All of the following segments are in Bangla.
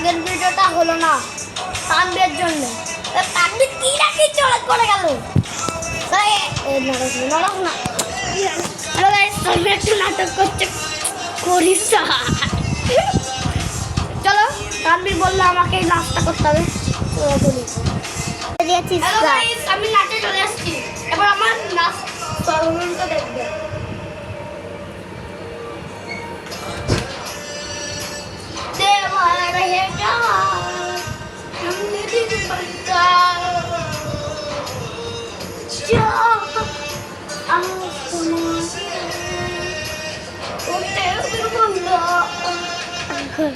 আগের ভিডিওটা হলো না তানবীরের জন্য। তানবীর কি না কি চলে করে গেল। নরক না। হ্যালো গাইস, তানবীর একটু নাটক করছে, করিস না। চলো, তানবীর বললো আমাকে এই নাচটা করতে হবে, চলো বলি। হ্যালো গাইস, আমি নাচে চলে আসছি। এবার আমার নাচ সরলটা দেখবে। देवा रहेगा हमने दिल बनता जो आसमां उड़ते फिर बंदा তোর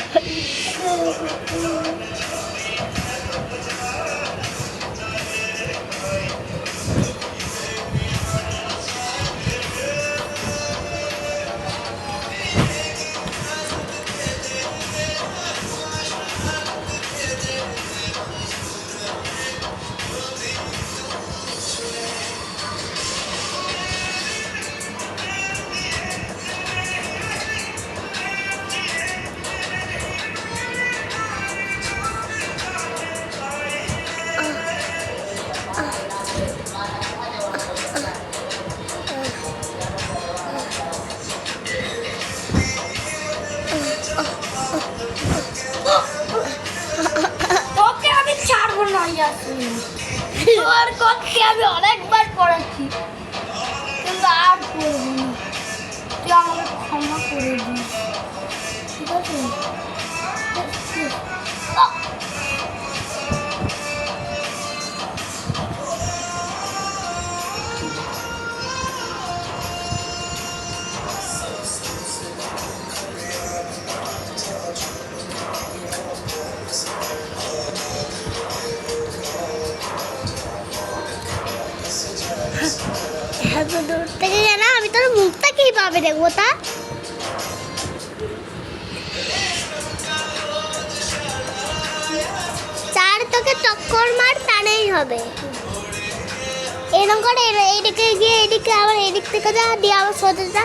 কথা আমি অনেকবার করেছি, কিন্তু আর করবো না। তুই আমাকে ক্ষমা করে দিস, ঠিক আছে? দূর থেকে জানা আমি তোর মুখটা কিভাবে দেখবো তা? চার তোকে টক্কর মার টানেই হবে। এরকম করে এইদিকে গিয়ে এদিকে আবার এদিক থেকে যা দিয়ে আবার সোজা যা।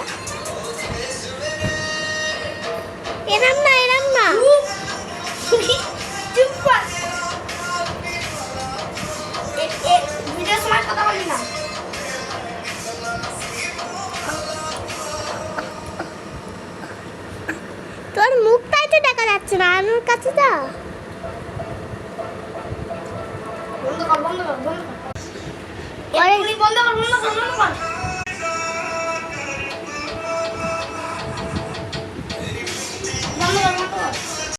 এরম না এরম না, চুপ কর। ভিডিওর সময় কথা বলি না। তোর মুখটাই তো দেখা যাচ্ছে না, আমার কাছে যা। বন্ধ কর, বন্ধ কর, বন্ধ কর। বন্ধ কর, বন্ধ কর।